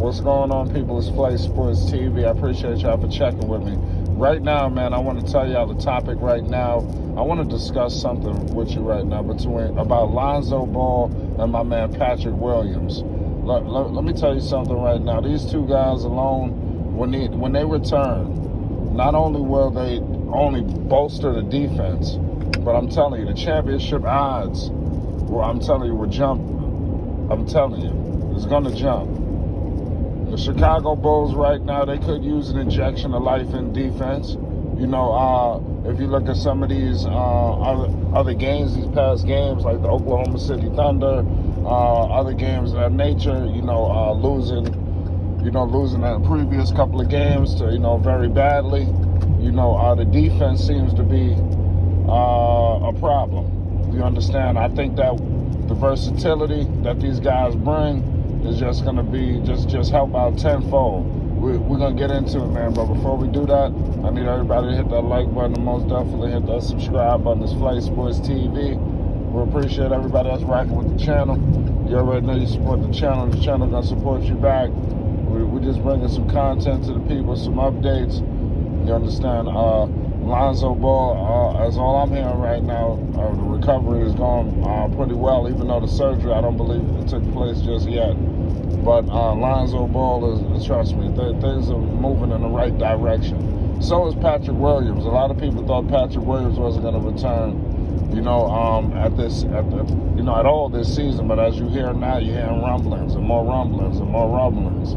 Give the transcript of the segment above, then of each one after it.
What's going on, people? It's Play Sports TV. I appreciate y'all for checking with me. Right now, man, I want to tell y'all the topic right now. I want to discuss something with you right now about Lonzo Ball and my man Patrick Williams. Let me tell you something right now. These two guys alone, when they return, not only will they only bolster the defense, but I'm telling you, the championship odds, well, I'm telling you, will jump. I'm telling you, it's going to jump. The Chicago Bulls right now, they could use an injection of life in defense. You know, if you look at some of these other games, these past games, like the Oklahoma City Thunder, other games of that nature, losing that previous couple of games to, very badly. The defense seems to be a problem. You understand? I think that the versatility that these guys bring is just going to be just help out tenfold. We're going to get into it, man. But before we do that, I need everybody to hit that like button and most definitely hit that subscribe button. It's Play Sports TV. We appreciate everybody that's rocking with the channel. You already know you support the channel. The channel going to support you back. We're just bringing some content to the people, some updates. You understand? Lonzo Ball, as all I'm hearing right now, the recovery is going pretty well, even though the surgery, I don't believe it took place just yet. But Lonzo Ball is, trust me, things are moving in the right direction. So is Patrick Williams. A lot of people thought Patrick Williams wasn't going to return, at all this season. But as you hear now, you're hearing rumblings and more rumblings and more rumblings.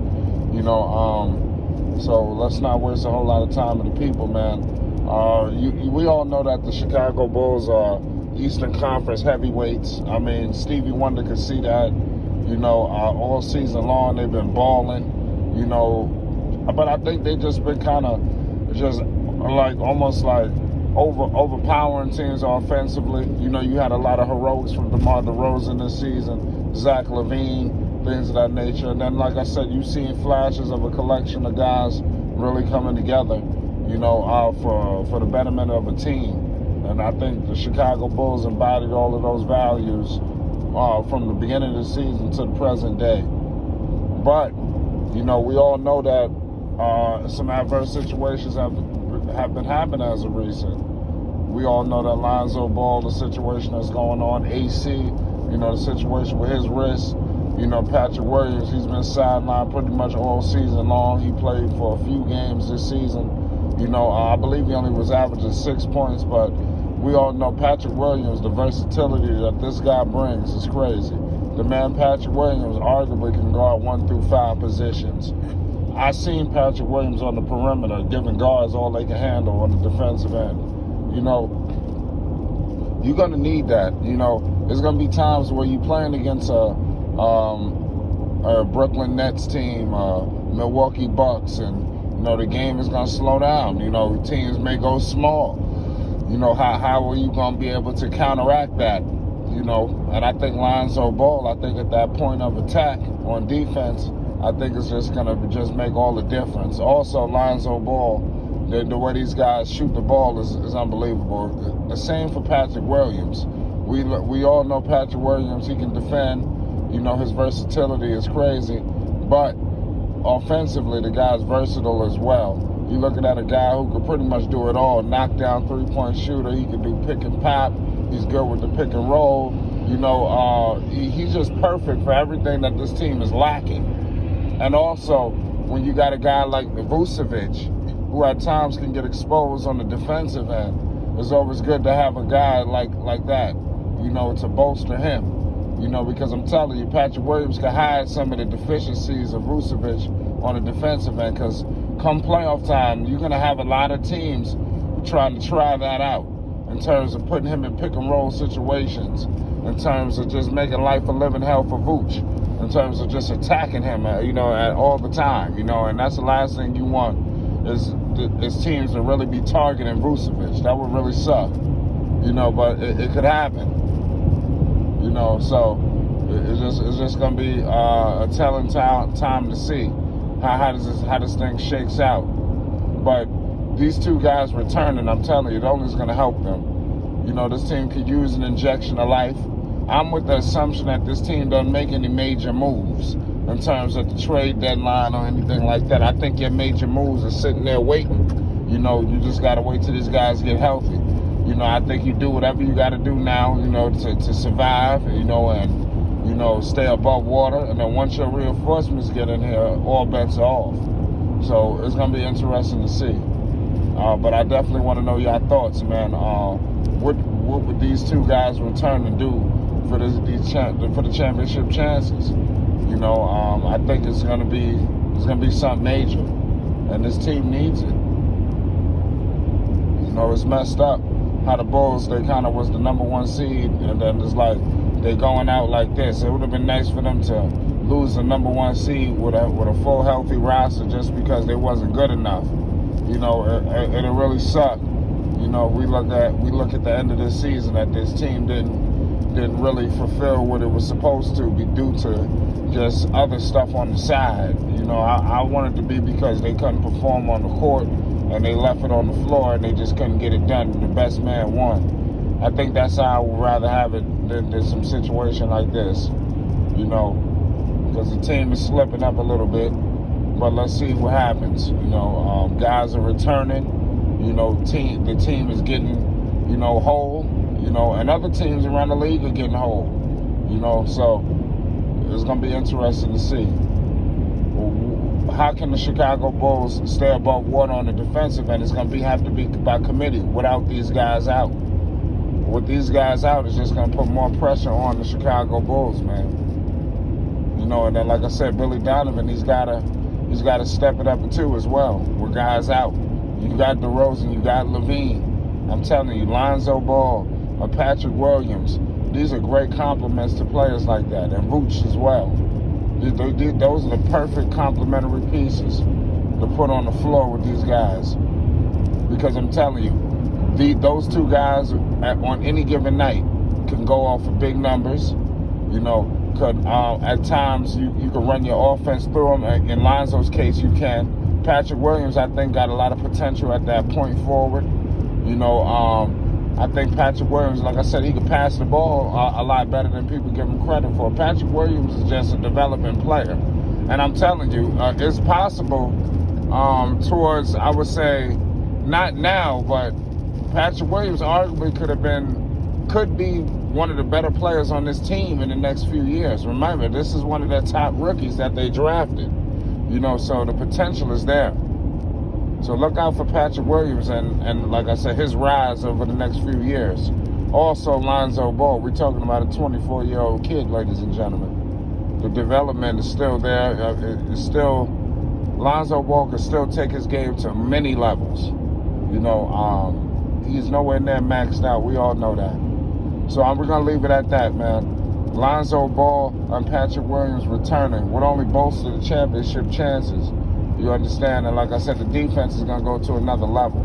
So let's not waste a whole lot of time with the people, man. We all know that the Chicago Bulls are Eastern Conference heavyweights. I mean, Stevie Wonder could see that. All season long they've been balling. But I think they just been kind of almost like overpowering teams offensively. You had a lot of heroics from DeMar DeRozan this season, Zach LaVine, things of that nature. And then, like I said, you've seen flashes of a collection of guys really coming together, for the betterment of a team. And I think the Chicago Bulls embodied all of those values from the beginning of the season to the present day. But, we all know that some adverse situations have been happening as of recent. We all know that Lonzo Ball, the situation that's going on, AC, the situation with his wrist. Patrick Williams, he's been sidelined pretty much all season long. He played for a few games this season. I believe he only was averaging 6 points, but we all know Patrick Williams, the versatility that this guy brings is crazy. The man Patrick Williams arguably can guard 1 through 5 positions. I seen Patrick Williams on the perimeter giving guards all they can handle on the defensive end. You're going to need that. There's going to be times where you're playing against a Brooklyn Nets team, Milwaukee Bucks, and the game is going to slow down. Teams may go small. How are you going to be able to counteract that? And I think Lonzo Ball, I think at that point of attack on defense, I think it's just going to just make all the difference. Also, Lonzo Ball, the way these guys shoot the ball is unbelievable. The same for Patrick Williams. We all know Patrick Williams, he can defend. His versatility is crazy. But offensively, the guy's versatile as well. You're looking at a guy who could pretty much do it all. Knock down three-point shooter. He can do pick and pop. He's good with the pick and roll. He's just perfect for everything that this team is lacking. And also, when you got a guy like Vucevic, who at times can get exposed on the defensive end, it's always good to have a guy like that, to bolster him. Because I'm telling you, Patrick Williams can hide some of the deficiencies of Vucevic on the defensive end, because come playoff time, you're going to have a lot of teams trying to try that out in terms of putting him in pick and roll situations, in terms of just making life a living hell for Vooch, in terms of just attacking him, at all the time, and that's the last thing you want is teams to really be targeting Vucevic. That would really suck, but it could happen. So it's just going to be a telling time to see how this thing shakes out. But these two guys returning, I'm telling you, it only is going to help them. This team could use an injection of life. I'm with the assumption that this team doesn't make any major moves. in terms of the trade deadline or anything like that. I think your major moves are sitting there waiting. You know, you just got to wait till these guys get healthy. You know, I think you do whatever you got to do now, you know, to survive, you know, and, you know, stay above water. And then once your reinforcements get in here, all bets are off. So it's going to be interesting to see. But I definitely want to know your thoughts, man. What would these two guys return to do for the championship chances? You know, I think it's gonna be something major, and this team needs it. You know, it's messed up how the Bulls, they kind of was the number one seed, and then it's like they going out like this. It would have been nice for them to lose the number one seed with a full healthy roster just because they wasn't good enough. You know, it really sucked. You know, we look at the end of this season that this team didn't really fulfill what it was supposed to be due to just other stuff on the side. You know, I wanted to be because they couldn't perform on the court and they left it on the floor and they just couldn't get it done. The best man won. I think that's how I would rather have it than some situation like this. You know, because the team is slipping up a little bit. But let's see what happens. You know, guys are returning. You know, the team is getting, you know, whole. You know, and other teams around the league are getting whole. You know, so it's going to be interesting to see. How can the Chicago Bulls stay above water on the defensive end? It's going to have to be by committee without these guys out. With these guys out, it's just going to put more pressure on the Chicago Bulls, man. You know, and then like I said, Billy Donovan, he's got to step it up too as well. With guys out, you got DeRozan, you got Levine. I'm telling you, Lonzo Ball or Patrick Williams, these are great compliments to players like that, and Vooch as well. Those are the perfect complementary pieces to put on the floor with these guys. Because I'm telling you, those two guys on any given night can go off for big numbers. You know, at times you can run your offense through them. In Lonzo's case, you can. Patrick Williams, I think, got a lot of potential at that point forward. You know, I think Patrick Williams, like I said, he could pass the ball a lot better than people give him credit for. Patrick Williams is just a development player. And I'm telling you, it's possible towards, I would say, not now, but Patrick Williams arguably could be one of the better players on this team in the next few years. Remember, this is one of their top rookies that they drafted. You know, so the potential is there. So look out for Patrick Williams and like I said, his rise over the next few years. Also, Lonzo Ball. We're talking about a 24-year-old kid, ladies and gentlemen. The development is still there. Lonzo Ball can still take his game to many levels. You know, he's nowhere near maxed out. We all know that. So we're going to leave it at that, man. Lonzo Ball and Patrick Williams returning would only bolster the championship chances. You understand? And like I said, the defense is going to go to another level.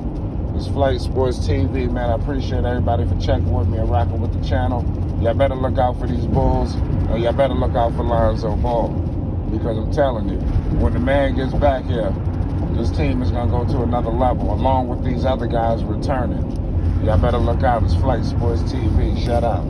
It's Flight Sports TV, man. I appreciate everybody for checking with me and rocking with the channel. Y'all better look out for these Bulls, and y'all better look out for Lonzo Ball. Because I'm telling you, when the man gets back here, this team is going to go to another level, along with these other guys returning. Y'all better look out. It's Flight Sports TV. Shout out.